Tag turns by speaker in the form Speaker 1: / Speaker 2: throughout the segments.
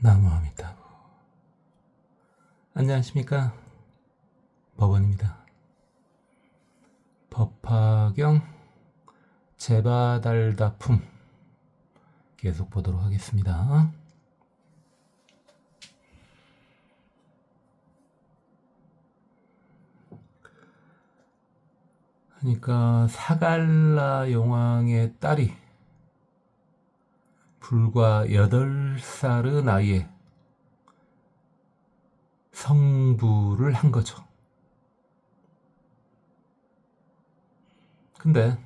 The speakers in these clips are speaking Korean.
Speaker 1: 나무아미타부. 안녕하십니까, 법원입니다. 법화경 제바달다품 계속 보도록 하겠습니다. 그러니까 사갈라 용왕의 딸이 불과 8살의 나이에 성부를 한 거죠. 근데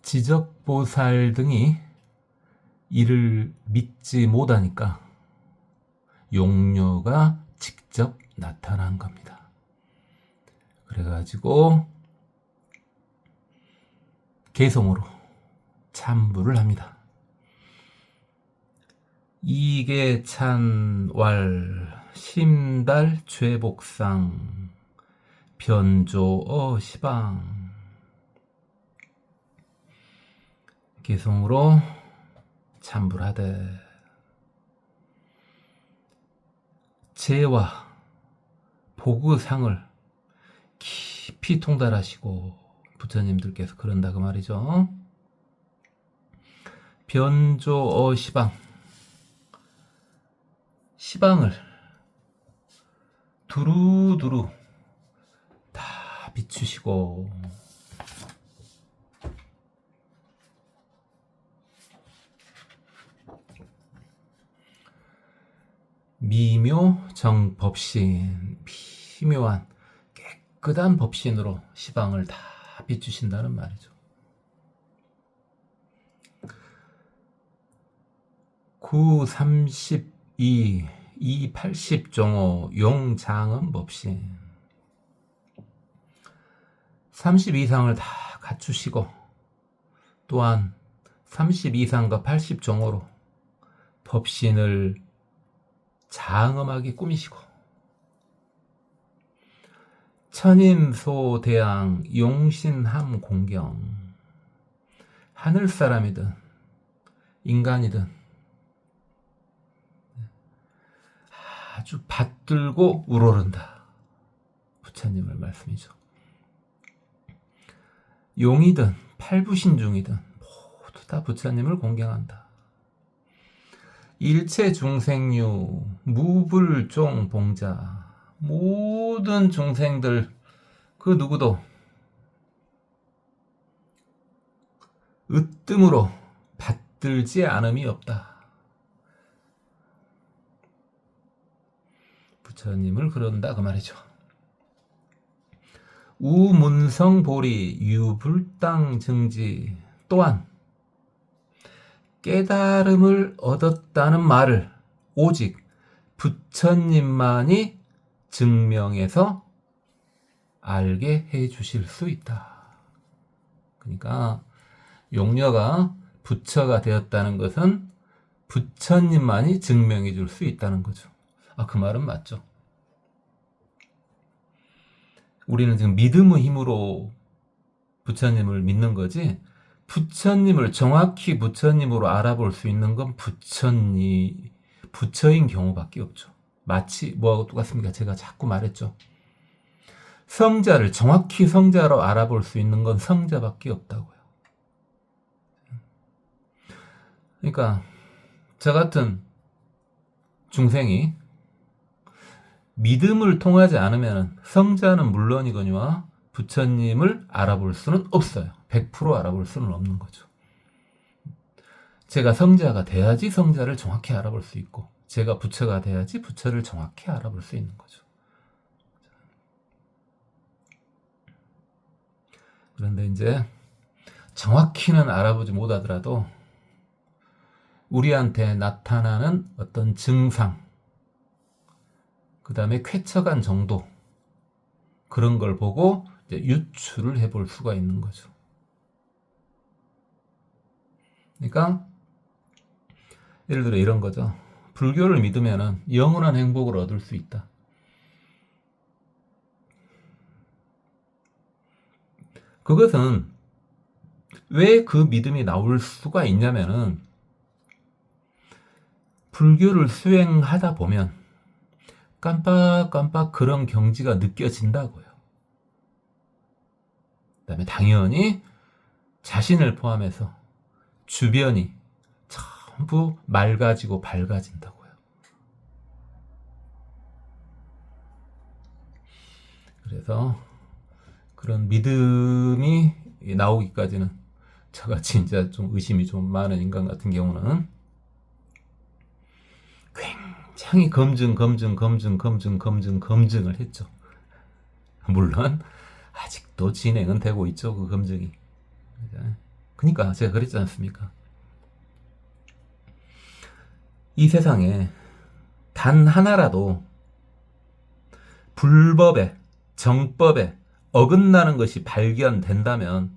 Speaker 1: 지적보살 등이 이를 믿지 못하니까 용녀가 직접 나타난 겁니다. 그래가지고 개성으로 참부를 합니다. 이계찬왈 심달 죄복상 변조어 시방. 개성으로 참부를 하되 재와 복의상을 깊이 통달하시고 부처님들께서 그런다 그 말이죠. 변조어 시방, 시방을 두루두루 다 비추시고 미묘정 법신, 미묘한 깨끗한 법신으로 시방을 다 비추신다는 말이죠. 9, 32, 2, 80 종호 용장엄 법신 30 이상을 다 갖추시고 또한 30 이상과 80 종호로 법신을 장엄하게 꾸미시고 천임소대양 용신함 공경, 하늘사람이든 인간이든 아주 받들고 우러른다. 부처님의 말씀이죠. 용이든 팔부신중이든 모두 다 부처님을 공경한다. 일체 중생류 무불종 봉자, 모든 중생들 그 누구도 으뜸으로 받들지 않음이 없다. 부처님을 그런다 그 말이죠. 우문성보리 유불당 증지, 또한 깨달음을 얻었다는 말을 오직 부처님만이 증명해서 알게 해 주실 수 있다. 그러니까 용녀가 부처가 되었다는 것은 부처님만이 증명해 줄 수 있다는 거죠. 그 말은 맞죠. 우리는 지금 믿음의 힘으로 부처님을 믿는 거지, 부처님을 정확히 부처님으로 알아볼 수 있는 건 부처인 경우밖에 없죠. 마치 뭐하고 똑같습니까? 제가 자꾸 말했죠. 성자를 정확히 성자로 알아볼 수 있는 건 성자밖에 없다고요. 그러니까 저 같은 중생이 믿음을 통하지 않으면 성자는 물론이거니와 부처님을 알아볼 수는 없어요. 100% 알아볼 수는 없는 거죠. 제가 성자가 돼야지 성자를 정확히 알아볼 수 있고, 제가 부처가 돼야지 부처를 정확히 알아볼 수 있는 거죠. 그런데 이제 정확히는 알아보지 못하더라도 우리한테 나타나는 어떤 증상, 그 다음에 쾌척한 정도, 그런 걸 보고 이제 유추를 해볼 수가 있는 거죠. 그러니까 예를 들어 이런 거죠. 불교를 믿으면 영원한 행복을 얻을 수 있다. 그것은 왜 그 믿음이 나올 수가 있냐면은 불교를 수행하다 보면 깜빡깜빡 그런 경지가 느껴진다고요. 그다음에 당연히 자신을 포함해서 주변이 전부 맑아지고 밝아진다고요. 그래서 그런 믿음이 나오기까지는 저같이 진짜 좀 의심이 좀 많은 인간 같은 경우는 굉장히 검증을 했죠. 물론 아직도 진행은 되고 있죠, 그 검증이. 그러니까 제가 그랬지 않습니까? 이 세상에 단 하나라도 불법에, 정법에 어긋나는 것이 발견된다면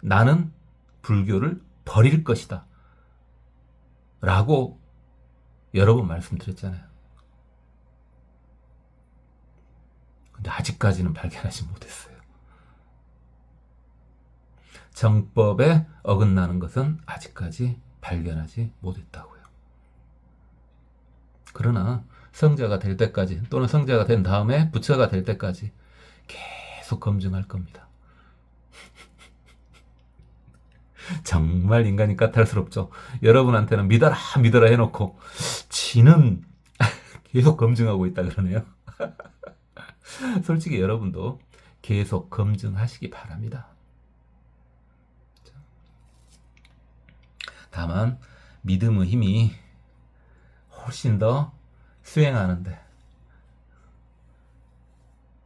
Speaker 1: 나는 불교를 버릴 것이다 라고 여러 번 말씀드렸잖아요. 근데 아직까지는 발견하지 못했어요. 정법에 어긋나는 것은 아직까지 발견하지 못했다고요. 그러나 성자가 될 때까지 또는 성자가 된 다음에 부처가 될 때까지 계속 검증할 겁니다. 정말 인간이 까탈스럽죠. 여러분한테는 믿어라 해놓고 지는 계속 검증하고 있다 그러네요. 솔직히 여러분도 계속 검증하시기 바랍니다. 다만 믿음의 힘이 훨씬 더 수행하는데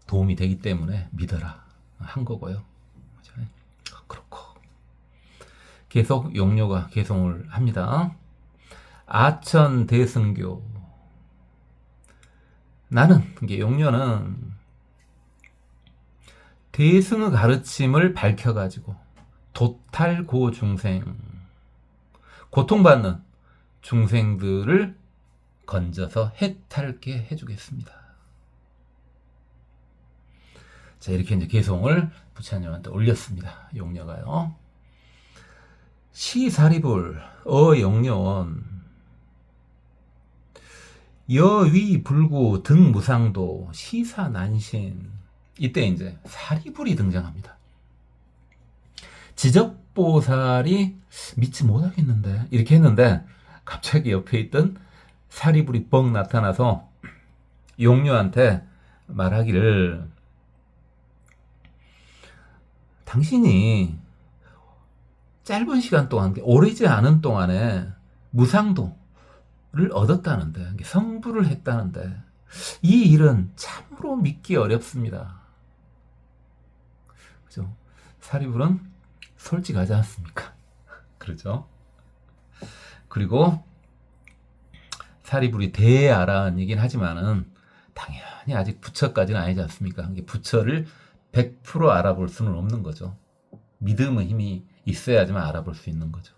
Speaker 1: 도움이 되기 때문에 믿어라 한 거고요. 그렇고 계속 용료가 개송을 합니다. 아천 대승교. 나는 이게 용료는 대승의 가르침을 밝혀가지고 도탈고 중생, 고통받는 중생들을 건져서 해탈게 해주겠습니다. 자, 이렇게 이제 개송을 부처님한테 올렸습니다. 용녀가요. 시사리불 어용료원 여위불구 등무상도 시사난신. 이때 이제 사리불이 등장합니다. 지적보살이 믿지 못하겠는데 이렇게 했는데 갑자기 옆에 있던 사리불이 뻥 나타나서 용료한테 말하기를, 당신이 짧은 시간 동안, 오래지 않은 동안에 무상도를 얻었다는데, 성불을 했다는데 이 일은 참으로 믿기 어렵습니다. 그죠? 사리불은 솔직하지 않습니까? 그렇죠? 그리고 사리불이 대아란이긴 하지만은 당연히 아직 부처까지는 아니지 않습니까? 부처를 100% 알아볼 수는 없는 거죠. 믿음의 힘이 있어야지만 알아볼 수 있는 거죠.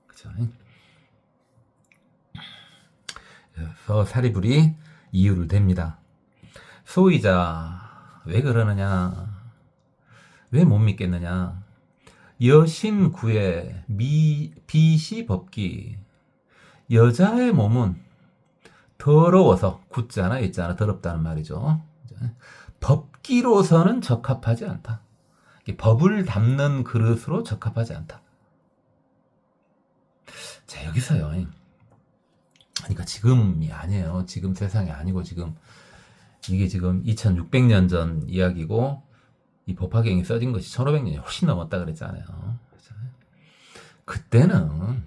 Speaker 1: 그죠? 그래서 사리불이 이유를 댑니다. 소이자, 왜 그러느냐? 왜 못 믿겠느냐? 여신구의 비시법기. 여자의 몸은 더러워서, 굳잖아, 있잖아, 더럽다는 말이죠. 법기로서는 적합하지 않다. 법을 담는 그릇으로 적합하지 않다. 자, 여기서요. 그러니까 지금이 아니에요. 지금 세상이 아니고 이게 지금 2600년 전 이야기고, 이 법화경이 써진 것이 1500년이 훨씬 넘었다 그랬잖아요. 그때는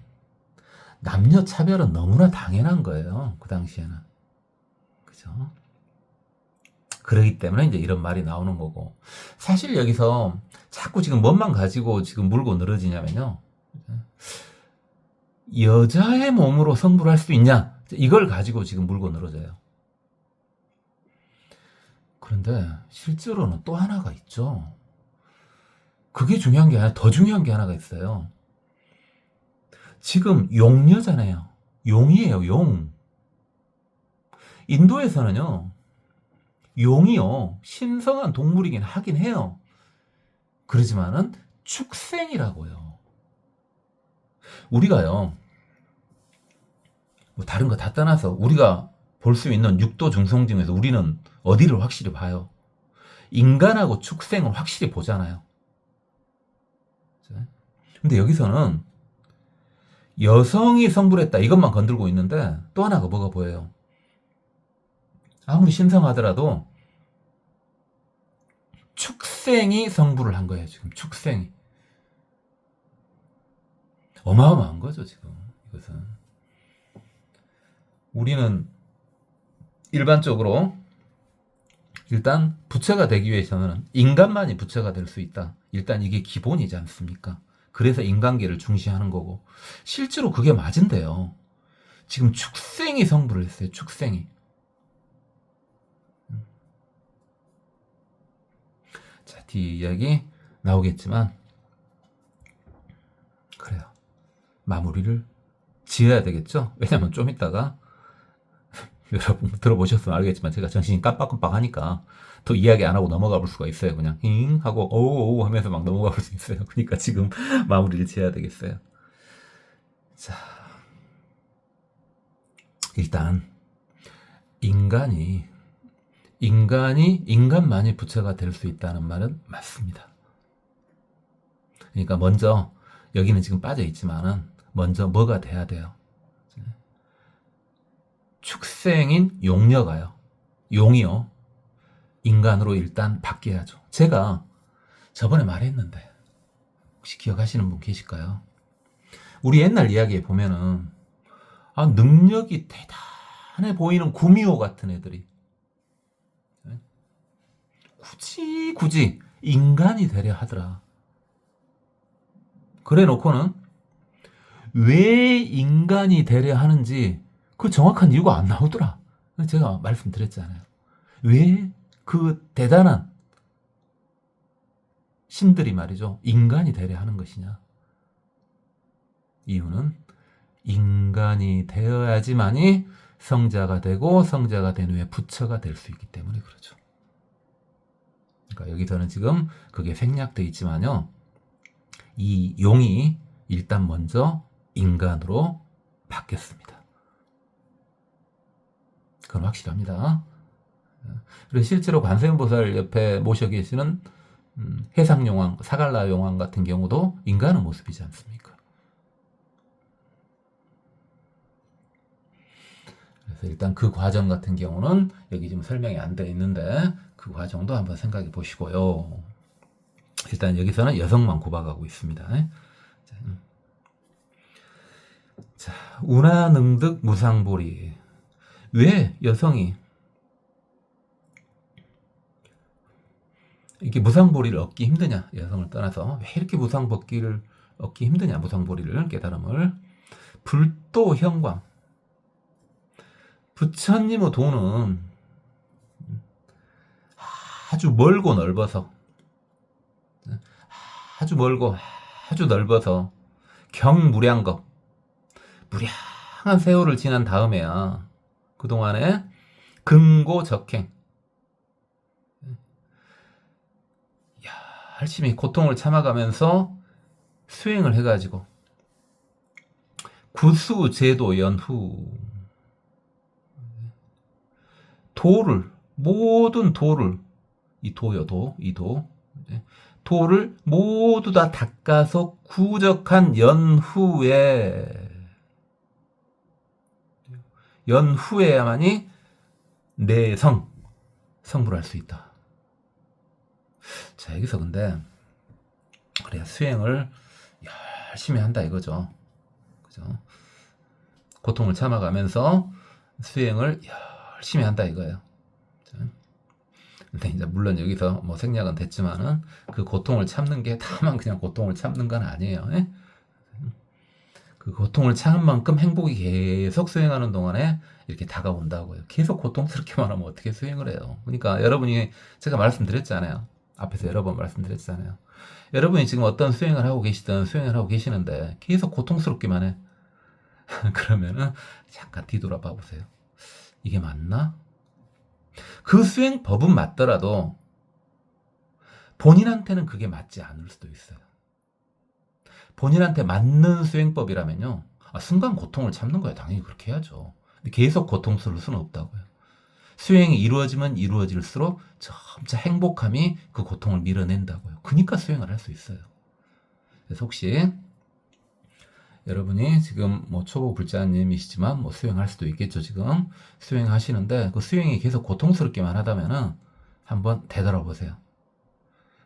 Speaker 1: 남녀 차별은 너무나 당연한 거예요. 그 당시에는. 그죠? 그러기 때문에 이제 이런 말이 나오는 거고. 사실 여기서 자꾸 지금 뭔만 가지고 지금 물고 늘어지냐면요. 여자의 몸으로 성불할 수 있냐? 이걸 가지고 지금 물고 늘어져요. 그런데 실제로는 또 하나가 있죠. 그게 중요한 게 아니라 더 중요한 게 하나가 있어요. 지금 용녀잖아요. 용이에요, 용. 인도에서는요, 용이요, 신성한 동물이긴 하긴 해요. 그러지만은 축생이라고요. 우리가요, 뭐 다른 거 다 떠나서 우리가 볼 수 있는 육도 중성 중에서 우리는 어디를 확실히 봐요? 인간하고 축생을 확실히 보잖아요. 근데 여기서는 여성이 성불 했다 이것만 건들고 있는데 또 하나가 뭐가 보여요? 아무리 신성하더라도 축생이 성불을 한 거예요. 지금 축생이. 어마어마한 거죠. 지금 이것은. 우리는 일반적으로 일단 부처가 되기 위해서는 인간만이 부처가 될 수 있다. 일단 이게 기본이지 않습니까? 그래서 인간계를 중시하는 거고 실제로 그게 맞은데요. 지금 축생이 성불을 했어요. 축생이. 자, 뒤 이야기 나오겠지만 그래요. 마무리를 지어야 되겠죠? 왜냐면 좀 이따가 여러분 들어보셨으면 알겠지만 제가 정신이 깜빡깜빡 하니까 더 이야기 안 하고 넘어가 볼 수가 있어요. 그냥 힝 하고 오오 하면서 막 넘어가 볼 수 있어요. 그러니까 지금 마무리를 지어야 되겠어요. 자, 일단 인간이 인간만이 부처가 될 수 있다는 말은 맞습니다. 그러니까 먼저 여기는 지금 빠져 있지만은 먼저 뭐가 돼야 돼요? 축생인 용녀가요. 용이요. 인간으로 일단 바뀌어야죠. 제가 저번에 말했는데 혹시 기억하시는 분 계실까요? 우리 옛날 이야기에 보면은 능력이 대단해 보이는 구미호 같은 애들이 굳이 인간이 되려 하더라. 그래 놓고는 왜 인간이 되려 하는지 그 정확한 이유가 안 나오더라. 제가 말씀드렸잖아요. 왜 그 대단한 신들이 말이죠. 인간이 되려 하는 것이냐. 이유는 인간이 되어야지만이 성자가 되고 성자가 된 후에 부처가 될 수 있기 때문에 그렇죠. 그러니까 여기서는 지금 그게 생략되어 있지만요. 이 용이 일단 먼저 인간으로 바뀌었습니다. 그건 확실합니다. 그래서 실제로 관세음보살 옆에 모셔 계시는 해상용왕, 사갈라용왕 같은 경우도 인간의 모습이지 않습니까? 그래서 일단 그 과정 같은 경우는 여기 지금 설명이 안 되어 있는데 그 과정도 한번 생각해 보시고요. 일단 여기서는 여성만 구박하고 있습니다. 자, 운하능득 무상보리. 왜 여성이 이렇게 무상보리를 얻기 힘드냐? 여성을 떠나서 왜 이렇게 무상복기를 얻기 힘드냐? 무상보리를 깨달음을. 불도 현광. 부처님의 도는 아주 멀고 넓어서 아주 멀고 아주 넓어서 경무량겁 무량한 세월을 지난 다음에야 그동안에 근고적행 열심히 고통을 참아가면서 수행을 해가지고 구수제도 연후 도를 모든 도를 이 도요 이 도를 모두 다 닦아서 구적한 연후에야만이 내 성불할 수 있다. 자, 여기서 근데 그래야 수행을 열심히 한다 이거죠. 그죠? 고통을 참아가면서 수행을 열심히 한다 이거예요. 근데 이제 물론 여기서 뭐 생략은 됐지만은 그 고통을 참는 게 다만 그냥 고통을 참는 건 아니에요. 그 고통을 참은 만큼 행복이 계속 수행하는 동안에 이렇게 다가온다고요. 계속 고통스럽게만 하면 어떻게 수행을 해요. 그러니까 여러분이 제가 말씀드렸잖아요. 앞에서 여러 번 말씀드렸잖아요. 여러분이 지금 어떤 수행을 하고 계시든 수행을 하고 계시는데 계속 고통스럽기만 해. 그러면은 잠깐 뒤돌아봐 보세요. 이게 맞나? 그 수행법은 맞더라도 본인한테는 그게 맞지 않을 수도 있어요. 본인한테 맞는 수행법이라면요. 순간 고통을 참는 거야. 당연히 그렇게 해야죠. 근데 계속 고통스러울 수는 없다고요. 수행이 이루어지면 이루어질수록 점차 행복함이 그 고통을 밀어낸다고요. 그러니까 수행을 할 수 있어요. 그래서 혹시 여러분이 지금 뭐 초보 불자님이시지만 뭐 수행할 수도 있겠죠. 지금 수행하시는데 그 수행이 계속 고통스럽기만 하다면은 한번 되돌아보세요.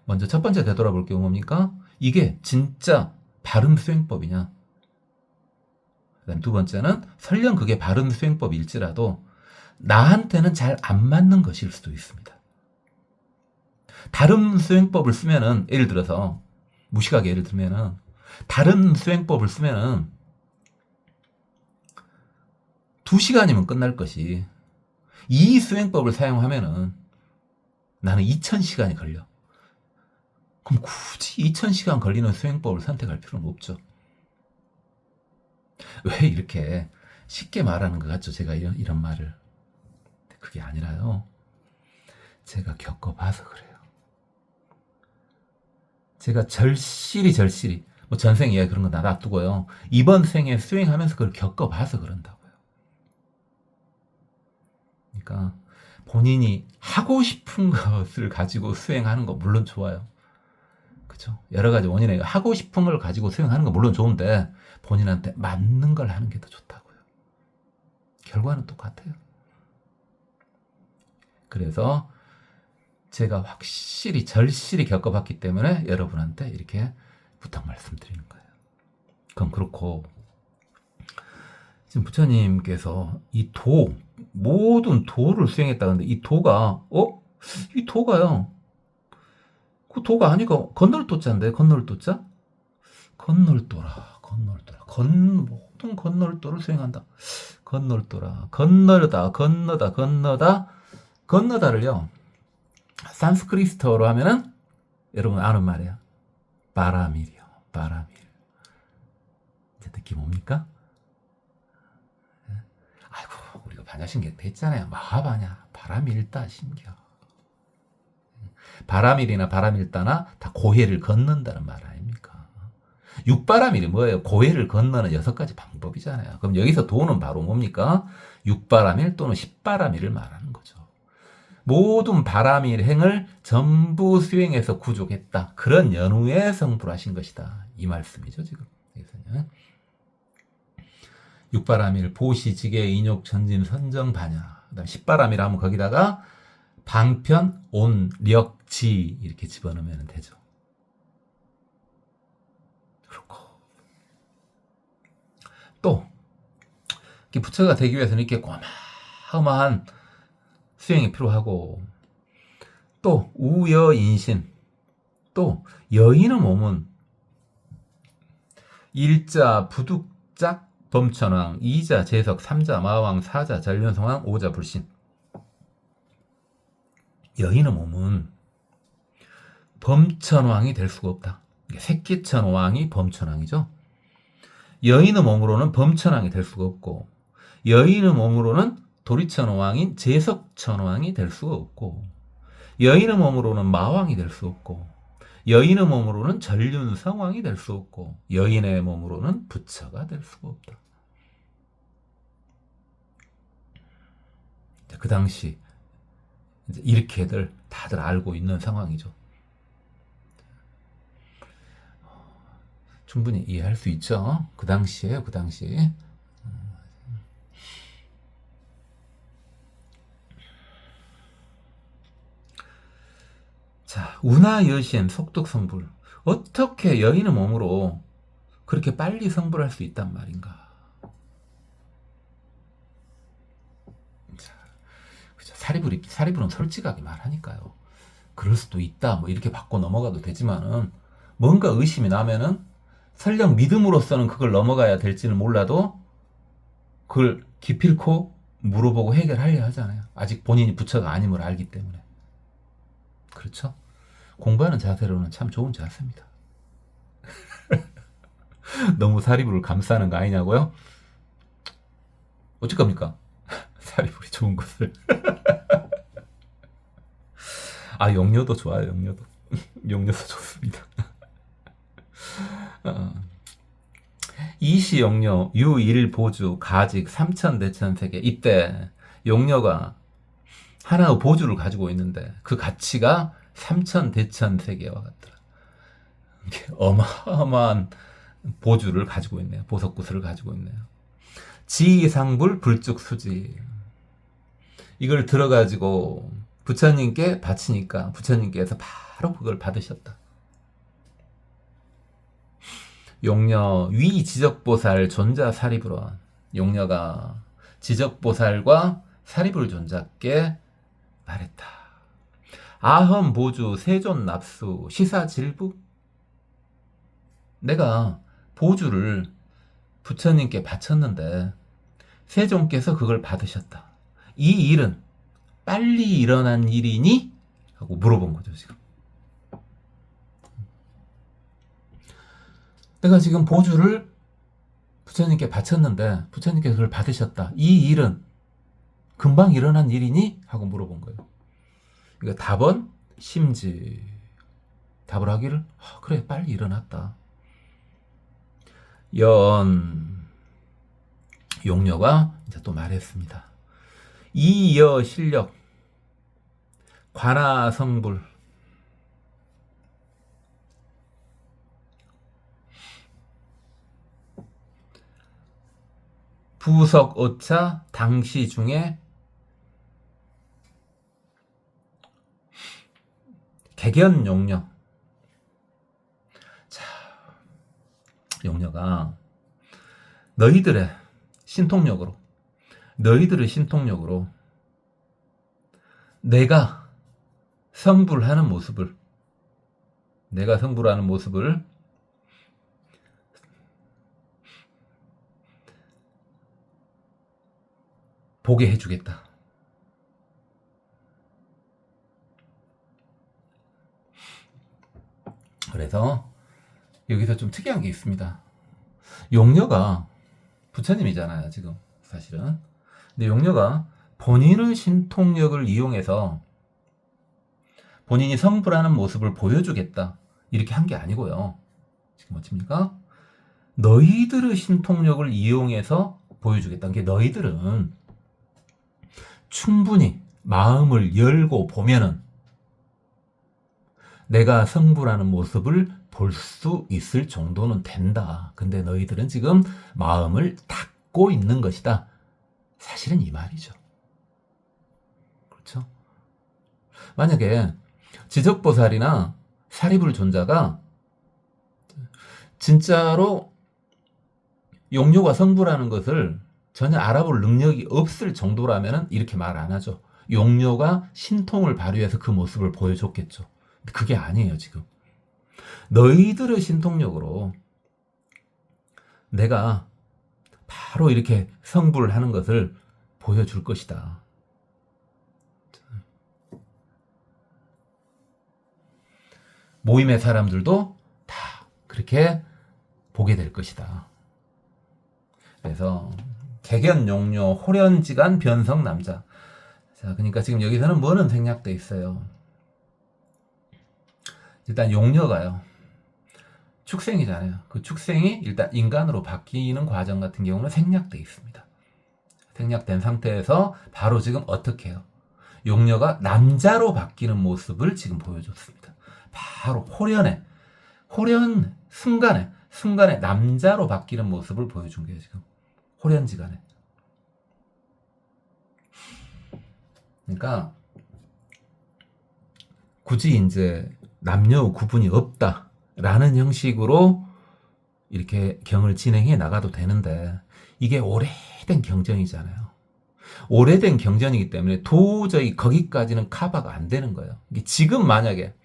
Speaker 1: 먼저 첫 번째 되돌아볼 게 뭡니까? 이게 진짜 바른 수행법이냐? 그다음 두 번째는 설령 그게 바른 수행법일지라도 나한테는 잘 안 맞는 것일 수도 있습니다. 다른 수행법을 쓰면은 예를 들어서 무식하게 예를 들면은 다른 수행법을 쓰면은 2시간이면 끝날 것이 이 수행법을 사용하면은 나는 2000시간이 걸려. 그럼 굳이 2000시간 걸리는 수행법을 선택할 필요는 없죠. 왜 이렇게 쉽게 말하는 것 같죠? 제가 이런 말을. 그게 아니라요. 제가 겪어봐서 그래요. 제가 절실히 뭐 전생 이야기 그런 거 다 놔두고요. 이번 생에 수행하면서 그걸 겪어봐서 그런다고요. 그러니까 본인이 하고 싶은 것을 가지고 수행하는 거 물론 좋아요. 그죠? 여러 가지 원인에 하고 싶은 걸 가지고 수행하는 거 물론 좋은데 본인한테 맞는 걸 하는 게 더 좋다고요. 결과는 똑같아요. 그래서 제가 확실히 절실히 겪어봤기 때문에 여러분한테 이렇게 부탁 말씀드리는 거예요. 그럼 그렇고 지금 부처님께서 이 모든 도를 수행했다는데 이 도가 이 도가요. 그 도가 아니고 건널 도자인데 건널 도자? 건널도라. 모든 건널도를 수행한다. 건널도라. 건너다를요. 산스크리트어로 하면은 여러분 아는 말이야. 바라밀이요. 바라밀. 이제 느낌 옵니까? 아이고 우리가 반야신경 했잖아요. 마하바냐 바라밀다 신겨. 바라밀이나 바라밀다나 다 고해를 걷는다는 말 아닙니까? 육바라밀이 뭐예요? 고해를 건너는 6가지 방법이잖아요. 그럼 여기서 도는 바로 뭡니까? 육바라밀 또는 십바라밀을 말하는 거죠. 모든 바라밀 행을 전부 수행해서 구족했다. 그런 연후에 성불하신 것이다. 이 말씀이죠, 지금. 여기서는. 육바라밀, 보시지계, 인욕, 전진, 선정, 반야. 그 다음 십바라밀 하면 거기다가 방편, 온, 력, 지 이렇게 집어넣으면 되죠. 그렇고 또 부처가 되기 위해서는 이렇게 고마한 수행이 필요하고 또 우여인신 또 여인의 몸은 일자, 부득작, 범천왕, 이자, 재석, 삼자, 마왕, 사자, 전륜성왕, 오자, 불신. 여인의 몸은 범천왕이 될 수가 없다. 새끼천왕이 범천왕이죠. 여인의 몸으로는 범천왕이 될 수가 없고 여인의 몸으로는 도리천왕인 재석천왕이 될 수가 없고 여인의 몸으로는 마왕이 될 수 없고 여인의 몸으로는 전륜성왕이 될 수 없고 여인의 몸으로는 부처가 될 수가 없다. 그 당시 이렇게들 다들 알고 있는 상황이죠. 충분히 이해할 수 있죠. 그 당시에요. 그 당시. 자, 운하여신 속득성불. 어떻게 여인의 몸으로 그렇게 빨리 성불할 수 있단 말인가? 자, 그죠. 사리불은 솔직하게 말하니까요. 그럴 수도 있다. 뭐 이렇게 받고 넘어가도 되지만은 뭔가 의심이 나면은 설령 믿음으로서는 그걸 넘어가야 될지는 몰라도 그걸 기필코 물어보고 해결하려 하잖아요. 아직 본인이 부처가 아님을 알기 때문에. 그렇죠? 공부하는 자세로는 참 좋은 자세입니다. 너무 사리불을 감싸는 거 아니냐고요? 어쩔 겁니까? 사리불이 좋은 것을. 용료도 좋아요, 용료도. 용료도 좋습니다. 이시용료, 유일보주, 가직, 삼천대천세계. 이때 용료가 하나의 보주를 가지고 있는데 그 가치가 삼천대천세계와 같더라. 이게 어마어마한 보주를 가지고 있네요. 보석구슬을 가지고 있네요. 지상불 불죽수지. 이걸 들어가지고 부처님께 바치니까 부처님께서 바로 그걸 받으셨다. 용녀 위지적보살 존자 사리불원. 용녀가 지적보살과 사리불 존자께 말했다. 아험 보주 세존 납수 시사질부. 내가 보주를 부처님께 바쳤는데 세존께서 그걸 받으셨다. 이 일은 빨리 일어난 일이니? 하고 물어본 거죠, 지금. 내가 지금 보주를 부처님께 바쳤는데 부처님께서 그걸 받으셨다. 이 일은 금방 일어난 일이니? 하고 물어본 거예요. 그러니까 답은 심지. 답을 하기를 그래, 빨리 일어났다. 용녀가 이제 또 말했습니다. 이여 실력 관아성불 부석 오차 당시 중에 개견 용녀. 자, 용녀가 너희들의 신통력으로 내가 성불하는 모습을 보게 해주겠다. 그래서 여기서 좀 특이한 게 있습니다. 용녀가 부처님이잖아요, 지금 사실은. 근데 용녀가 본인의 신통력을 이용해서 본인이 성불하는 모습을 보여주겠다, 이렇게 한 게 아니고요. 지금 어떻습니까? 너희들의 신통력을 이용해서 보여주겠다는 게, 너희들은 충분히 마음을 열고 보면은 내가 성불하는 모습을 볼 수 있을 정도는 된다. 근데 너희들은 지금 마음을 닫고 있는 것이다. 사실은 이 말이죠. 그렇죠? 만약에 지적보살이나 사리불 존자가 진짜로 용료가 성불하는 것을 전혀 알아볼 능력이 없을 정도라면 이렇게 말 안 하죠. 용료가 신통을 발휘해서 그 모습을 보여줬겠죠. 근데 그게 아니에요, 지금. 너희들의 신통력으로 내가 바로 이렇게 성불을 하는 것을 보여줄 것이다. 모임의 사람들도 다 그렇게 보게 될 것이다. 그래서 개견용료 호련지간 변성 남자. 자, 그러니까 지금 여기서는 뭐는 생략돼 있어요. 일단 용녀가요, 축생이잖아요. 그 축생이 일단 인간으로 바뀌는 과정 같은 경우는 생략돼 있습니다. 생략된 상태에서 바로 지금 어떻게 해요? 용녀가 남자로 바뀌는 모습을 지금 보여줬습니다. 바로 순간에 남자로 바뀌는 모습을 보여준 거예요, 지금. 호련지간에. 그러니까 굳이 이제 남녀 구분이 없다라는 형식으로 이렇게 경을 진행해 나가도 되는데, 이게 오래된 경전이잖아요. 오래된 경전이기 때문에 도저히 거기까지는 커버가 안 되는 거예요. 이게 지금 만약에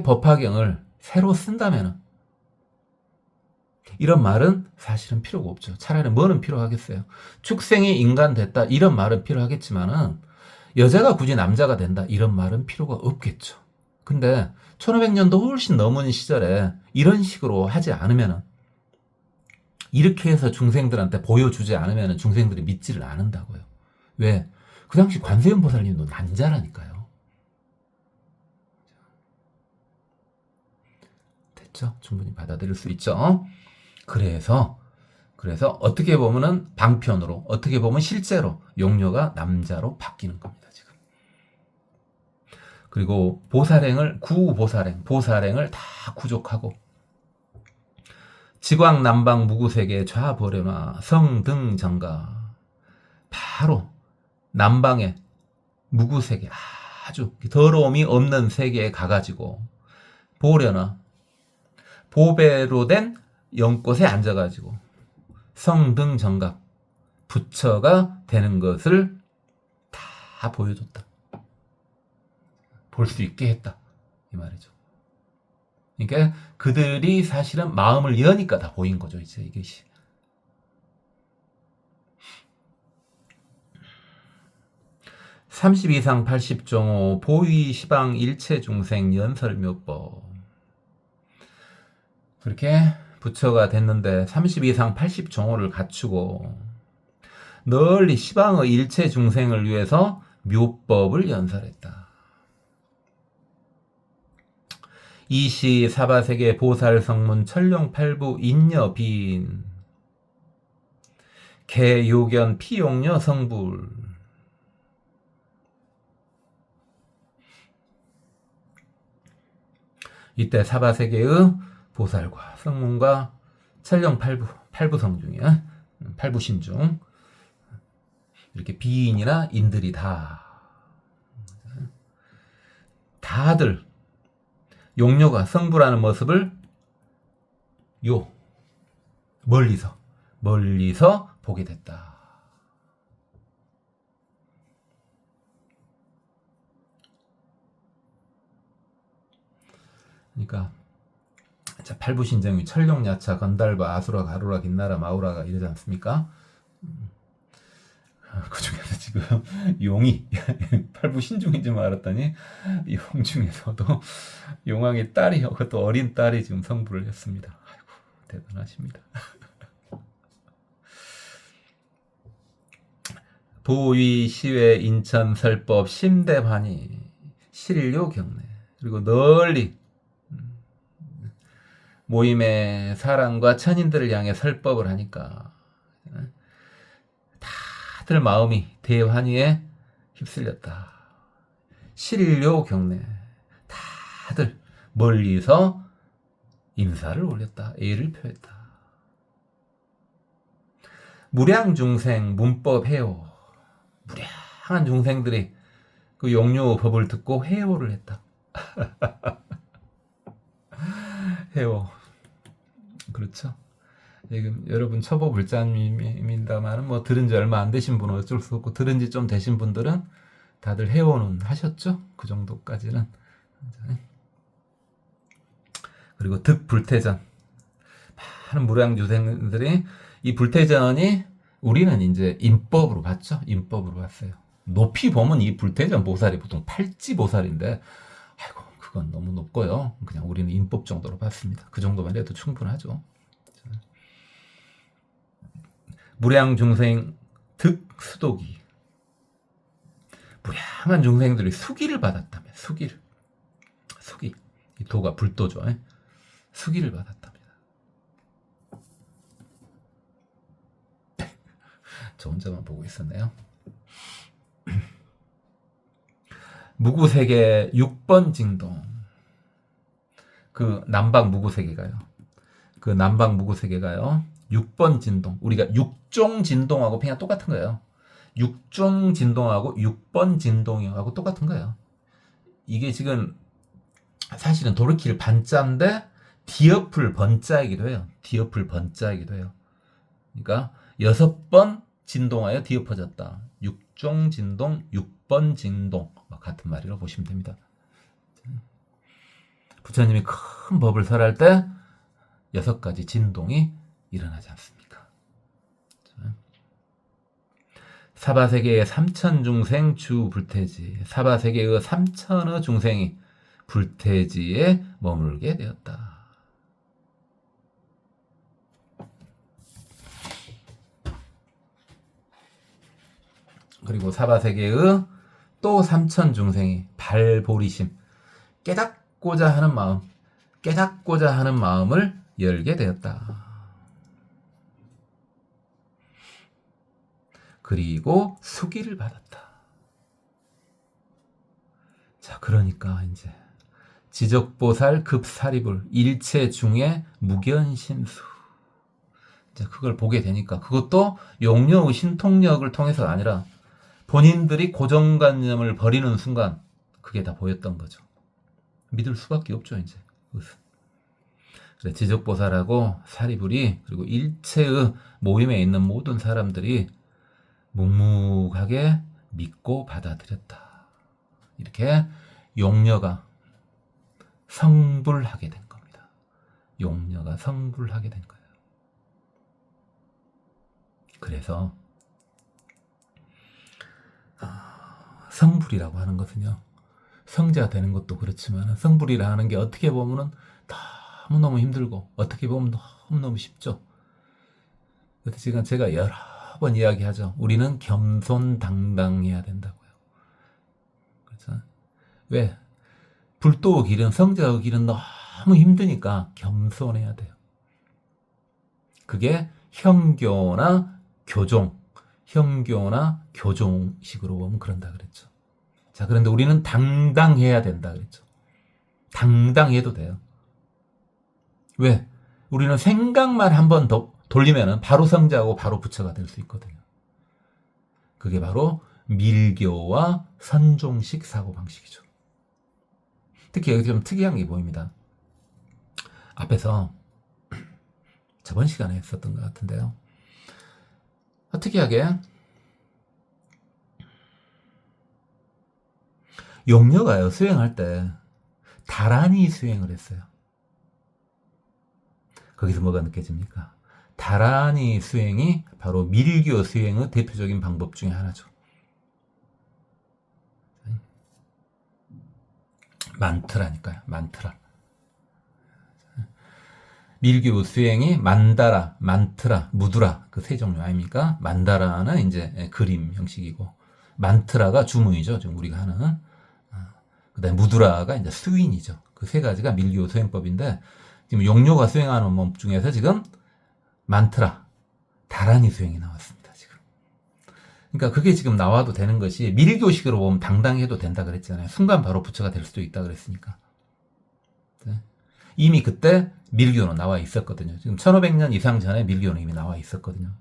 Speaker 1: 법화경을 새로 쓴다면은 이런 말은 사실은 필요가 없죠. 차라리 뭐는 필요하겠어요? 축생이 인간 됐다, 이런 말은 필요하겠지만은 여자가 굳이 남자가 된다, 이런 말은 필요가 없겠죠. 근데 1500년도 훨씬 넘은 시절에 이런 식으로 하지 않으면은, 이렇게 해서 중생들한테 보여주지 않으면 중생들이 믿지를 않는다고요. 왜? 그 당시 관세음 보살님도 남자라니까요. 됐죠? 있죠. 충분히 받아들일 수 있죠. 그래서 어떻게 보면은 방편으로, 어떻게 보면 실제로 용녀가 남자로 바뀌는 겁니다, 지금. 그리고 보살행을 다 구족하고, 지광 남방 무구세계 좌보려나 성등정가, 바로 남방의 무구세계, 아주 더러움이 없는 세계에 가가지고 보려나 보배로 된 연꽃에 앉아가지고 성등정각, 부처가 되는 것을 다 보여줬다. 볼 수 있게 했다, 이 말이죠. 그러니까 그들이 사실은 마음을 여니까 다 보인 거죠, 이제 이것이. (32상 80종호) 보위 시방 일체 중생 연설묘법. 그렇게 부처가 됐는데 32상 80종호를 갖추고 널리 시방의 일체 중생을 위해서 묘법을 연설했다. 이시 사바세계 보살성문 천룡팔부 인여비인 개요견 피용녀 성불. 이때 사바세계의 보살과 성문과 천룡팔부, 팔부성 중이야, 팔부신 중 이렇게 비인이나 인들이 다들 용녀가 성불하는 모습을 멀리서 보게 됐다. 그러니까 팔부신정이 천룡야차 건달바 아수라 가루라 긴나라 마우라가 이러지 않습니까? 그 중에서 지금 용이 팔부신중인 줄 알았더니 용 중에서도 용왕의 딸이, 그것도 어린 딸이 지금 성불을 했습니다. 아이고, 대단하십니다. 보위 시외 인천 설법 심대반이 실료 경례. 그리고 널리 모임의 사람과 천인들을 향해 설법을 하니까 다들 마음이 대환희에 휩쓸렸다. 실료 경례. 다들 멀리서 인사를 올렸다. 예를 표했다. 무량 중생 문법 해오. 무량한 중생들이 그 용료 법을 듣고 해오를 했다. 해오. 그렇죠. 지금 여러분 초보불자님입니다만 뭐 들은 지 얼마 안 되신 분은 어쩔 수 없고, 들은 지 좀 되신 분들은 다들 해오는 하셨죠. 그 정도까지는. 그리고 득불태전. 많은 무량주생들이 이 불태전이 우리는 이제 인법으로 봤죠. 인법으로 봤어요. 높이 보면 이 불태전 보살이 보통 팔지보살인데, 아이고, 그건 너무 높고요. 그냥 우리는 인법 정도로 봤습니다. 그 정도만 해도 충분하죠. 무량중생 득수도기. 무량한 중생들이 수기를 받았다며. 수기. 이 도가 불도죠. 수기를 받았답니다. 저 혼자만 보고 있었네요. 무구세계 6번 징동. 그 남방 무구세계가요. 6번 진동. 우리가 6종 진동하고 그냥 똑같은 거예요. 6종 진동하고 6번 진동하고 똑같은 거예요. 이게 지금 사실은 도르키를 반자인데 디어플 번자이기도 해요. 그러니까 6번 진동하여 디어퍼졌다. 6종 진동, 6번 진동. 같은 말이라고 보시면 됩니다. 부처님이 큰 법을 설할 때 6가지 진동이 일어나지 않습니까? 사바세계의 3천중생 주 불태지. 사바세계의 3천의 중생이 불태지에 머물게 되었다. 그리고 사바세계의 또 3천 중생이 발보리심, 깨닫고자 하는 마음, 깨닫고자 하는 마음을 열게 되었다. 그리고 수기를 받았다. 자, 그러니까 이제 지적보살 급사리불 일체 중에 무견신수. 이제 그걸 보게 되니까 그것도 용녀의 신통력을 통해서가 아니라 본인들이 고정관념을 버리는 순간 그게 다 보였던 거죠. 믿을 수밖에 없죠, 이제. 그래, 지적보살하고 사리불이 그리고 일체의 모임에 있는 모든 사람들이 묵묵하게 믿고 받아들였다. 이렇게 용녀가 성불하게 된 겁니다. 용녀가 성불하게 된 거예요. 그래서 성불이라고 하는 것은요, 성자 되는 것도 그렇지만 성불이라 하는 게 어떻게 보면은 너무너무 힘들고 어떻게 보면 너무너무 쉽죠. 그래서 지금 제가 여러 번 이야기하죠. 우리는 겸손당당해야 된다고요. 그래서 왜? 불도의 길은, 성자의 길은 너무 힘드니까 겸손해야 돼요. 그게 형교나 교종식으로 보면 그런다 그랬죠. 자, 그런데 우리는 당당해야 된다 그랬죠. 당당해도 돼요. 왜? 우리는 생각만 한 번 더 돌리면은 바로 성자하고 바로 부처가 될 수 있거든요. 그게 바로 밀교와 선종식 사고방식이죠. 특히 여기 좀 특이한 게 보입니다. 앞에서 저번 시간에 했었던 것 같은데요. 특이하게 용녀가요, 수행할 때 다란히 수행을 했어요. 거기서 뭐가 느껴집니까? 다란히 수행이 바로 밀교 수행의 대표적인 방법 중에 하나죠. 만트라니까요. 만트라. 밀교 수행이 만다라, 만트라, 무드라 그 세 종류 아닙니까? 만다라는 이제 그림 형식이고 만트라가 주문이죠. 지금 우리가 하는. 그다음에 무드라가 이제 수인이죠. 그 세 가지가 밀교 수행법인데 지금 용녀가 수행하는 법 중에서 지금 만트라, 다란히 수행이 나왔습니다. 지금. 그러니까 그게 지금 나와도 되는 것이 밀교식으로 보면 당당해도 된다 그랬잖아요. 순간 바로 부처가 될 수도 있다 그랬으니까. 네. 이미 그때 밀교는 나와 있었거든요. 지금 1500년 이상 전에 밀교는 이미 나와 있었거든요.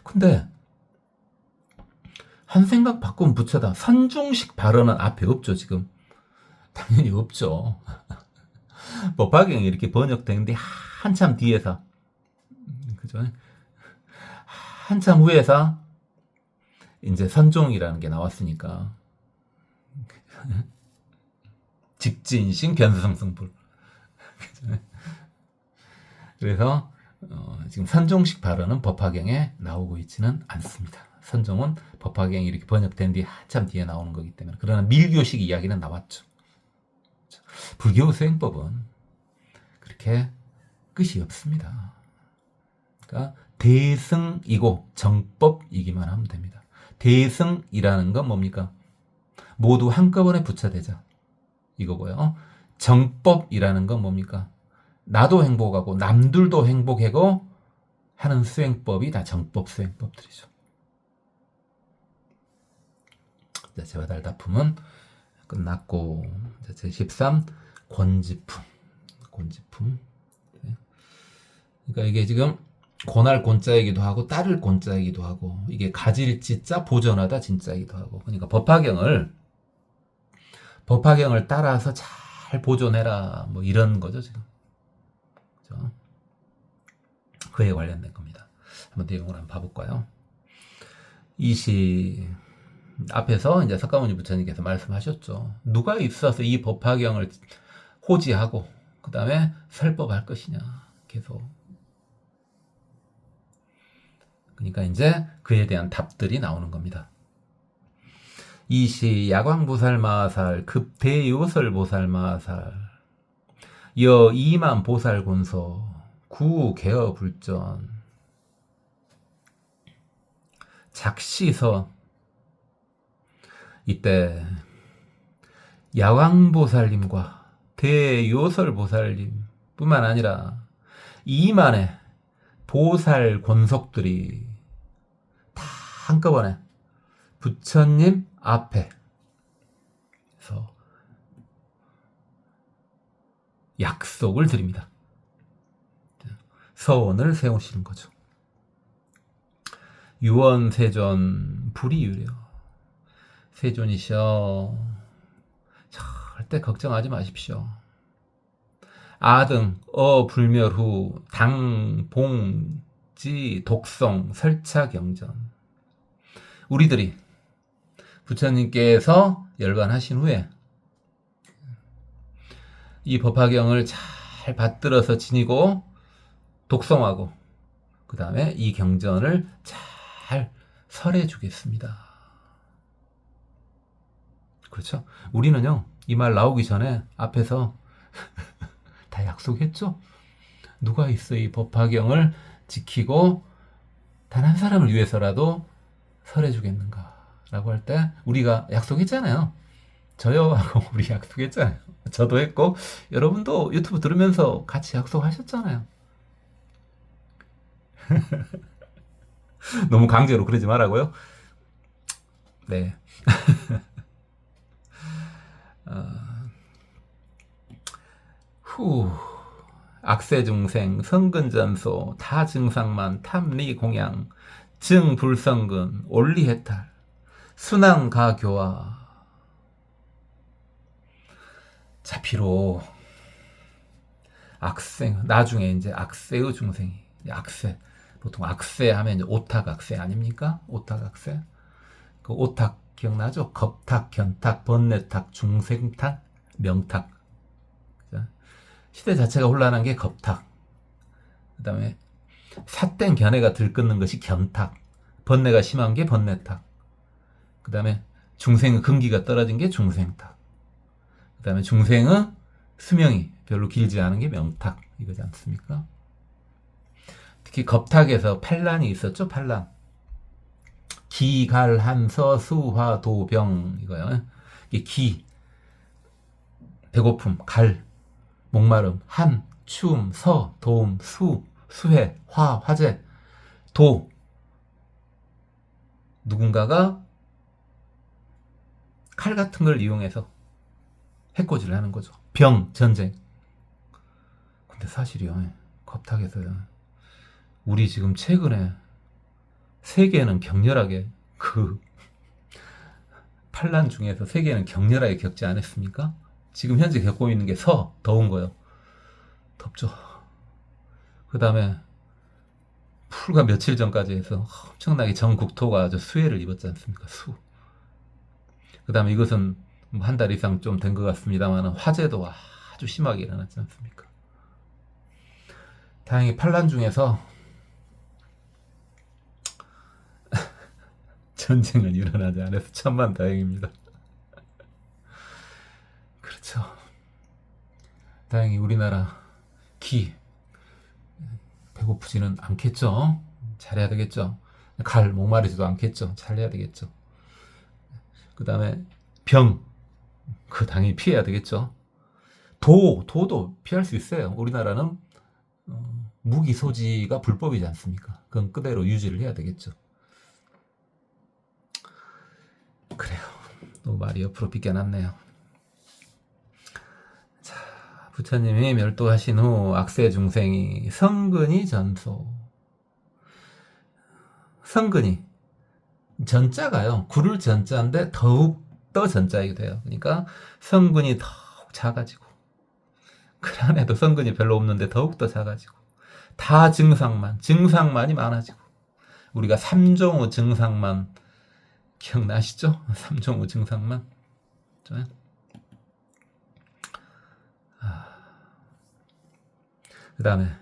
Speaker 1: 근데 한 생각 바꾸면 부처다. 선중식 발언은 앞에 없죠, 지금. 당연히 없죠. 법화경이 이렇게 번역되는데 한참 뒤에서, 그죠? 한참 후에서 이제 선종이라는 게 나왔으니까. 직진신 견성승불. 그래서 지금 선종식 발언은 법화경에 나오고 있지는 않습니다. 선종은 법화경이 이렇게 번역된 뒤 한참 뒤에 나오는 거기 때문에. 그러나 밀교식 이야기는 나왔죠. 불교 수행법은 그렇게 끝이 없습니다. 그러니까 대승이고 정법이기만 하면 됩니다. 대승이라는 건 뭡니까? 모두 한꺼번에 부처되자 이거고요. 정법이라는 건 뭡니까? 나도 행복하고 남들도 행복하고 하는 수행법이 다 정법 수행법들이죠. 자, 제와달다품은 끝났고, 제13 곤지품. 그러니까 이게 지금 고날 곤자이기도 하고 따를 곤자이기도 하고 이게 가질 지자 보존하다 진자이기도 하고, 그러니까 법화경을 따라서 잘 보존해라 뭐 이런 거죠 지금. 그렇죠? 그에 관련된 겁니다. 한번 내용을 한번 봐볼까요? 이시 앞에서 이제 석가모니 부처님께서 말씀하셨죠. 누가 있어서 이 법화경을 호지하고 그 다음에 설법할 것이냐 계속. 그러니까 이제 그에 대한 답들이 나오는 겁니다. 이시 야광보살마살 급대요설보살마살 여 이만 보살곤서 구개어불전 작시서. 이때 야광보살님과 대요설보살님 뿐만 아니라 이만의 보살 권속들이 다 한꺼번에 부처님 앞에서 약속을 드립니다. 서원을 세우시는 거죠. 유언세존 불이유려. 세존이셔. 절대 걱정하지 마십시오. 아등, 불멸 후, 당, 봉, 지, 독성, 설차경전. 우리들이 부처님께서 열반하신 후에 이 법화경을 잘 받들어서 지니고 독성하고 그 다음에 이 경전을 잘 설해 주겠습니다. 그렇죠? 우리는요, 이 말 나오기 전에 앞에서 다 약속했죠? 누가 있어 이 법화경을 지키고 단 한 사람을 위해서라도 설해 주겠는가 라고 할 때 우리가 약속했잖아요. 저요 하고 우리 약속했잖아요. 저도 했고 여러분도 유튜브 들으면서 같이 약속하셨잖아요. 너무 강제로 그러지 말라고요. 네. 악세중생 성근전소 다증상만 탐리공양 증불성근 올리해탈 순항가교화. 자, 비록 악세, 나중에 이제 악세의 중생이, 악세, 보통 악세 하면 이제 오탁 악세 아닙니까? 오탁 악세. 그 오탁 기억나죠? 겁탁, 견탁, 번뇌탁, 중생탁, 명탁. 시대 자체가 혼란한 게 겁탁. 그 다음에 삿된 견해가 들끓는 것이 견탁. 번뇌가 심한 게 번뇌탁. 그 다음에 중생의 근기가 떨어진 게 중생탁. 그 다음에 중생의 수명이 별로 길지 않은 게 명탁. 이거지 않습니까? 특히 겁탁에서 판란이 있었죠. 판란. 기, 갈, 한서, 수, 화, 도, 병. 이거요. 이게 기, 배고픔, 갈, 목마름, 한, 추움, 서, 도움, 수, 수해, 화, 화재, 도. 누군가가 칼 같은 걸 이용해서 해코지를 하는 거죠. 병, 전쟁. 근데 사실이요, 겁탁에서요, 우리 지금 최근에 세계는 격렬하게 그 판란 중에서 세계는 격렬하게 겪지 않았습니까? 지금 현재 겪고 있는 게 더운 거요. 덥죠. 그 다음에 불과 며칠 전까지 해서 엄청나게 전 국토가 아주 수해를 입었지 않습니까? 그 다음에 이것은 한 달 이상 좀 된 것 같습니다만 화재도 아주 심하게 일어났지 않습니까? 다행히 판란 중에서 전쟁은 일어나지 않아서 천만다행입니다. 그렇죠. 다행히 우리나라 배고프지는 않겠죠. 잘해야 되겠죠. 갈 목마르지도 않겠죠. 잘해야 되겠죠. 그 다음에 병, 당연히 피해야 되겠죠. 도도 피할 수 있어요. 우리나라는 무기 소지가 불법이지 않습니까? 그건 그대로 유지를 해야 되겠죠. 그래요. 너무 말이 옆으로 비껴났네요. 자, 부처님이 멸도하신 후 악세 중생이 성근이 전소. 성근이 전자가요, 구를 전자인데 더욱 더 전자이게 돼요. 그러니까 성근이 더욱 작아지고, 그 안에도 성근이 별로 없는데 더욱 더 작아지고, 다 증상만이 많아지고, 우리가 삼종의 증상만 기억나시죠? 삼종의 증상만. 그 다음에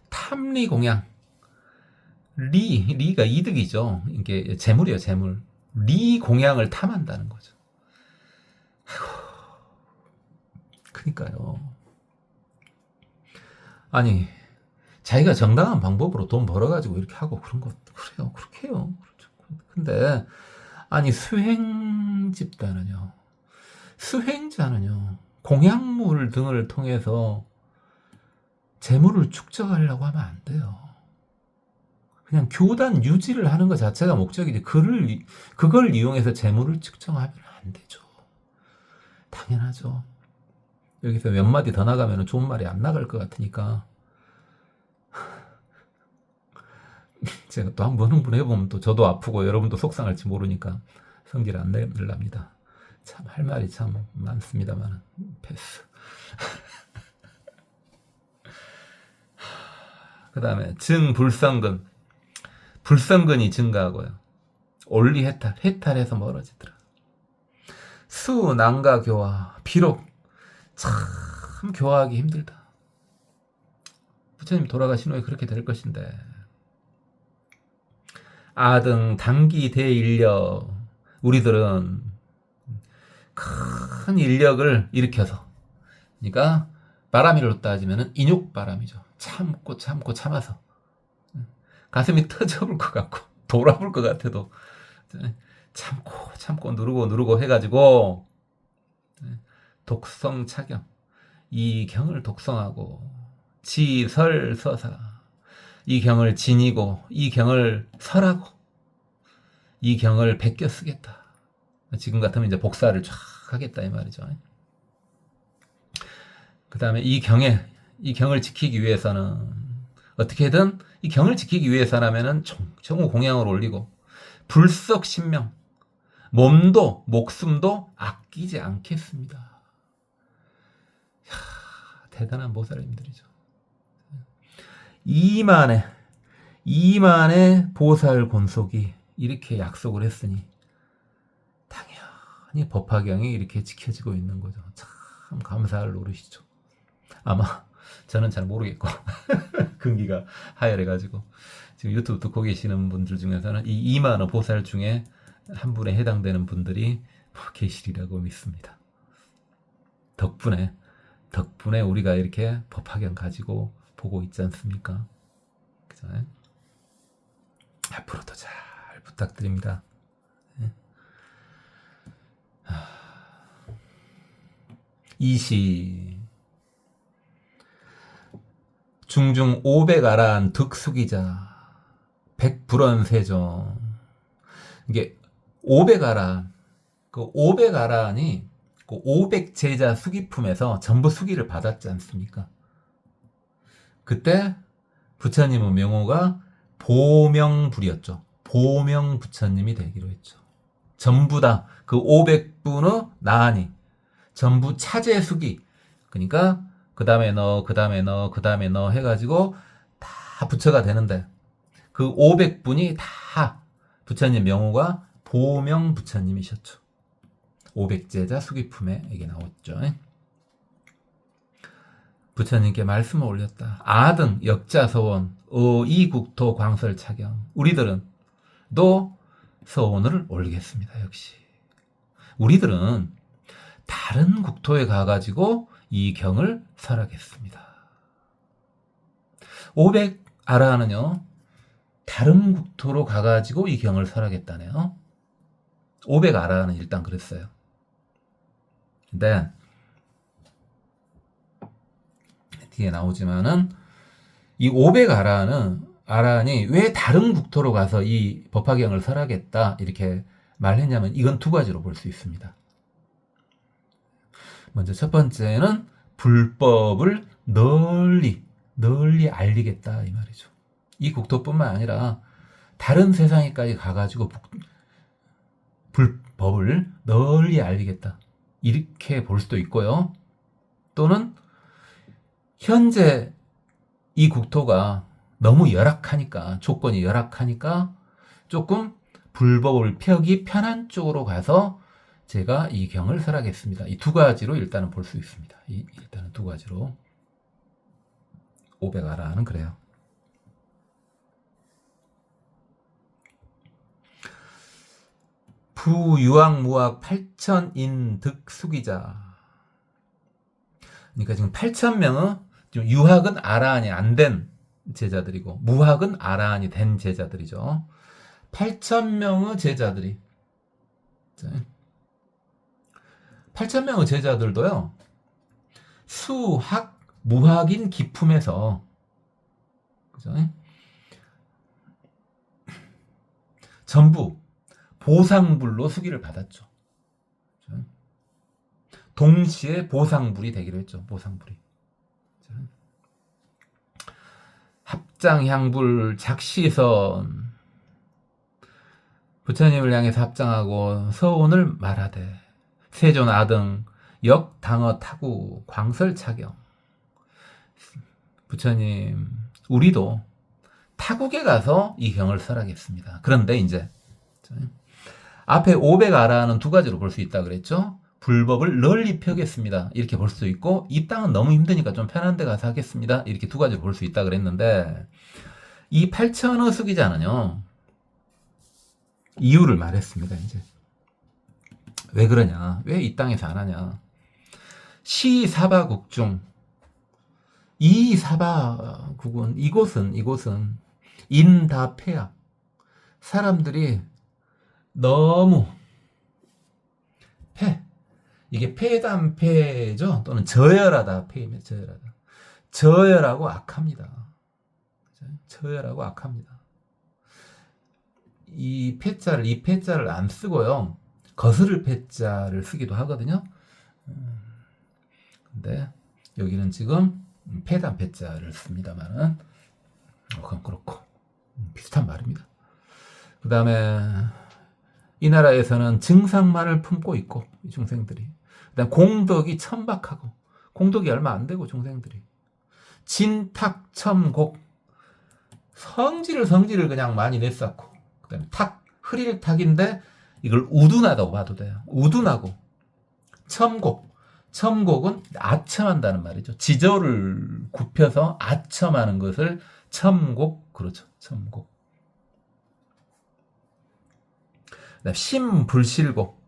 Speaker 1: 탐리공양. 리가 이득이죠. 이게 재물이에요, 재물. 리 공양을 탐한다는 거죠. 아이고, 그니까요. 아니, 자기가 정당한 방법으로 돈 벌어가지고 이렇게 하고 그런 거, 그래요. 그렇게 해요. 그렇죠. 근데, 아니, 수행자는요, 공약물 등을 통해서 재물을 축적하려고 하면 안 돼요. 그냥 교단 유지를 하는 것 자체가 목적이지 그걸 이용해서 재물을 측정하면 안 되죠. 당연하죠. 여기서 몇 마디 더 나가면 좋은 말이 안 나갈 것 같으니까 제가 또 한번 흥분해보면 또 저도 아프고 여러분도 속상할지 모르니까 성질 안 내려합니다. 참 할 말이 참 많습니다만 패스. 그 다음에 증불성근. 불성근이 증가하고요. 올리해탈, 해탈해서 멀어지더라. 수난가 교화. 비록 참 교화하기 힘들다. 부처님 돌아가신 후에 그렇게 될 것인데. 아등 단기 대인력. 우리들은 큰 인력을 일으켜서, 그러니까 바람이로 따지면 인욕바람이죠. 참고 참아서 가슴이 터져볼 것 같고 돌아볼 것 같아도 참고 누르고 해가지고 독성차경, 이 경을 독성하고 지설서사, 이 경을 지니고 이 경을 설하고 이 경을 베껴 쓰겠다. 지금 같으면 이제 복사를 쫙 하겠다 이 말이죠. 그 다음에 이 경을 지키기 위해서는 어떻게든 이 경을 지키기 위해서라면은 정우 공양을 올리고 불석신명, 몸도 목숨도 아끼지 않겠습니다. 이야, 대단한 보살님들이죠. 이만의 보살 권속이 이렇게 약속을 했으니 당연히 법화경이 이렇게 지켜지고 있는 거죠. 참 감사할 노릇이죠. 아마 저는 잘 모르겠고 근기가 하열해가지고 지금 유튜브 듣고 계시는 분들 중에서는 이 이만호 보살 중에 한 분에 해당되는 분들이 계시리라고 믿습니다. 덕분에 우리가 이렇게 법화경 가지고 보고 있지 않습니까? 그죠? 앞으로도 잘 부탁드립니다. 이시 중중 500아란 득수기자 100불원 세종. 이게 500아란, 그 500아란이 그 500제자 수기품에서 전부 수기를 받았지 않습니까? 그때 부처님의 명호가 보명불이었죠. 보명부처님이 되기로 했죠. 전부 다 그 500분의 나한이 전부 차제 수기, 그러니까 그 다음에 너 해가지고 다 부처가 되는데 그 500분이 다 부처님 명호가 보명 부처님이셨죠. 500제자 수기품에 이게 나왔죠. 부처님께 말씀을 올렸다. 아등 역자서원 이국토 광설차경. 우리들은 또 서원을 올리겠습니다. 역시 우리들은 다른 국토에 가가지고 이 경을 설하겠습니다. 500아라는요, 다른 국토로 가가지고 이 경을 설하겠다네요. 500아라는 일단 그랬어요. 근데 뒤에 나오지만은 이 500아란이 왜 다른 국토로 가서 이 법화경을 설하겠다 이렇게 말했냐면 이건 두 가지로 볼 수 있습니다. 먼저 첫 번째는 불법을 널리 알리겠다 이 말이죠. 이 국토뿐만 아니라 다른 세상에까지 가가지고 불법을 널리 알리겠다 이렇게 볼 수도 있고요. 또는 현재 이 국토가 너무 열악하니까, 조건이 열악하니까 조금 불법을 펴기 편한 쪽으로 가서 제가 이 경을 설하겠습니다. 이 두 가지로 일단은 볼 수 있습니다. 일단은 두 가지로. 500아라는 그래요. 부유학무학 8천인 득수기자. 그러니까 지금 8천명은 유학은 아라한이 안 된 제자들이고 무학은 아라한이 된 제자들이죠. 8천명의 제자들이 8천명의 제자들도요. 수학, 무학인 기품에서, 그죠? 전부 보상불로 수기를 받았죠. 그죠? 동시에 보상불이 되기로 했죠. 보상불이. 그죠? 합장향불 작시선 부처님을 향해서 합장하고 서원을 말하되 세존 아등 역당어 타구 광설차경. 부처님, 우리도 타국에 가서 이 경을 설하겠습니다. 그런데 이제 앞에 500아라는 두 가지로 볼 수 있다 그랬죠. 불법을 널리 펴겠습니다. 이렇게 볼 수 있고, 이 땅은 너무 힘드니까 좀 편한 데 가서 하겠습니다. 이렇게 두 가지로 볼 수 있다 그랬는데, 이 8천어 수기자는요, 이유를 말했습니다. 이제 왜 그러냐, 왜 이 땅에서 안 하냐. 시사바국 중 이 사바국은, 이곳은 인다폐야. 사람들이 너무 이게 폐담폐죠. 또는 저열하다 폐입니다. 저열하다. 저열하고 악합니다. 저열하고 악합니다. 이 패자를 안 쓰고요. 거스를 패자를 쓰기도 하거든요. 근데 여기는 지금 폐담 패자를 씁니다만은 그건 그렇고 비슷한 말입니다. 그 다음에 이 나라에서는 증상만을 품고 있고 이 중생들이, 그다음 공덕이 천박하고, 공덕이 얼마 안 되고 중생들이 진탁첨곡, 성질을 그냥 많이 내쌓고, 그다음에 탁 흐릴 탁인데 이걸 우둔하다고 봐도 돼요. 우둔하고. 첨곡은 아첨한다는 말이죠. 지저를 굽혀서 아첨하는 것을 첨곡, 그렇죠. 첨곡. 심불실곡,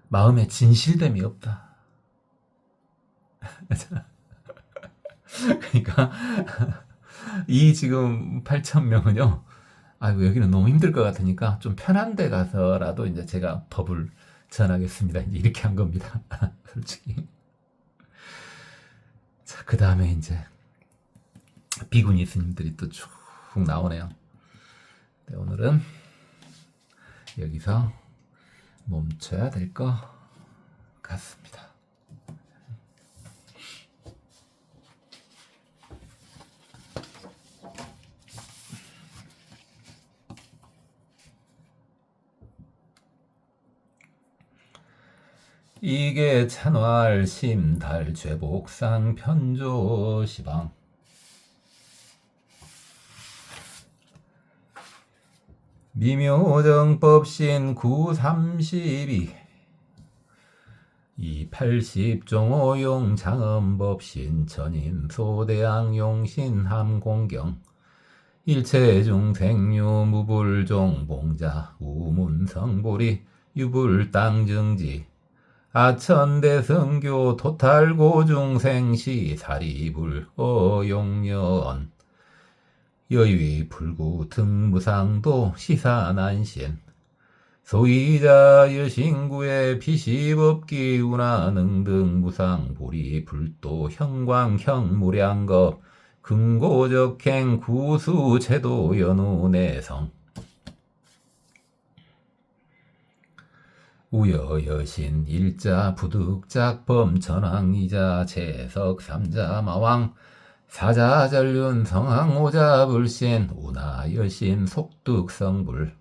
Speaker 1: 마음에 진실됨이 없다. 그러니까 이 지금 8,000명은요, 아이고 여기는 너무 힘들 것 같으니까 좀 편한 데 가서라도 이제 제가 법을 전하겠습니다. 이제 이렇게 한 겁니다. 솔직히. 자, 그 다음에 이제 비구니 스님들이 또 쭉 나오네요. 네, 오늘은 여기서 멈춰야 될 것 같습니다. 이게 찬활 심달 죄복상 편조 시방 미묘정법신 932 이 80종오용 장엄법신 전인 소대양용신 함공경 일체중생유 무불종 봉자 우문성보리 유불땅증지 아천대성교 토탈고중생시 사리불 어용연 여위 불구 등무상도 시사난신 소위자 여신구의 피시법기 운하능등 무상 보리 불도 형광형 무량겁 근고적행 구수제도 연우내성 우여여신 일자 부득작범 전왕이자 재석 삼자 마왕 사자전륜 성황오자 불신 우나여신 속득성불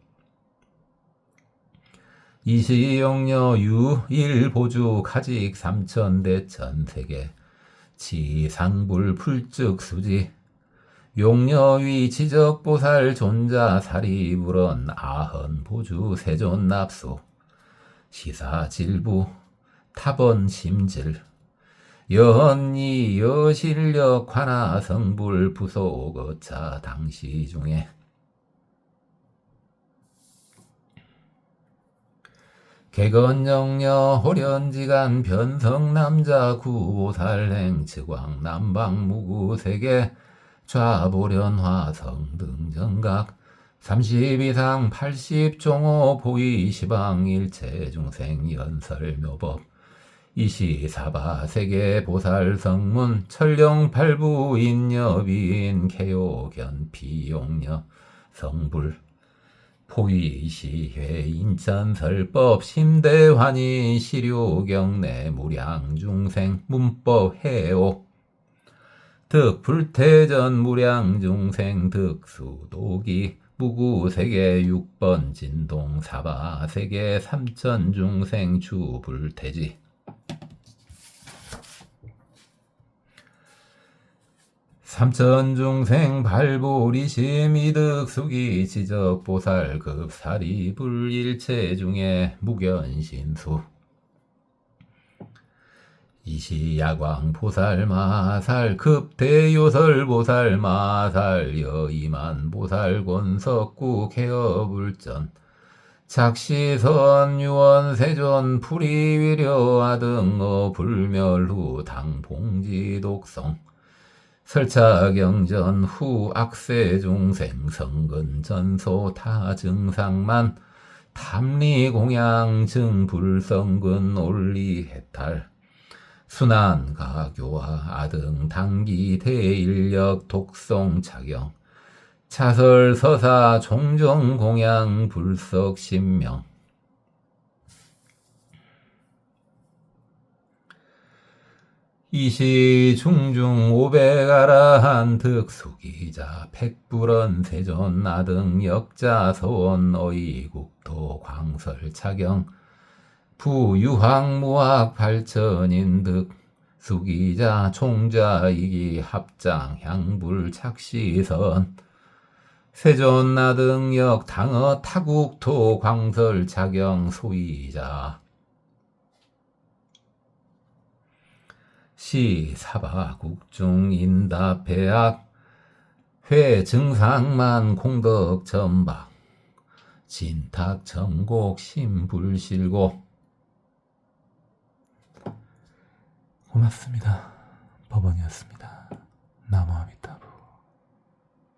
Speaker 1: 이시용녀 유일보주 가직 삼천대천세계 지상불 풀즉수지 용녀위 지적보살 존자 사리불언 아헌보주 세존납수 시사질부 타번심질 여언니 여실력 관하성불 부소거차 당시 중에 개건영녀 호련지간 변성남자 구보살행 측왕 남방무구세계 좌보련화성 등정각 30이상 80종호 보이시방 일체중생 연설묘법 이시사바 세계 보살 성문 천령 발부 인여빈 개요견 비용녀 성불 포위시회 인천설법 심대환희 시류경내 무량중생 문법해옥 득불태전 무량중생 득수도기 무구세계 6번 진동 사바세계 삼천중생 주불태지 삼천중생 발보리심 이득수기 지적보살 급사리 불일체 중에 무견신수 이시야광 보살 마살 급대요설 보살 마살 여이만 보살 권석구 개업불전 작시선 유원 세존 불이위려 아등어 불멸후 당봉지 독성 설차경전 후 악세중생 성근 전소 타증상만 탐리공양 증불성근 올리해탈 순환가교화 아등 당기 대인력 독성 차경 차설서사 종정공양 불석신명 이시 중중 오백아라한 득수기자 백불언 세존 아등 역자 서원 어이국토 광설 차경 부유학무학 발천인 득 수기자 총자이기 합장 향불 착시선 세존 아등역 당어 타국토 광설 차경 소이자 시사바국중 인답해악 회증상만 공덕전박 진탁정곡 심불실고 고맙습니다. 법원이었습니다.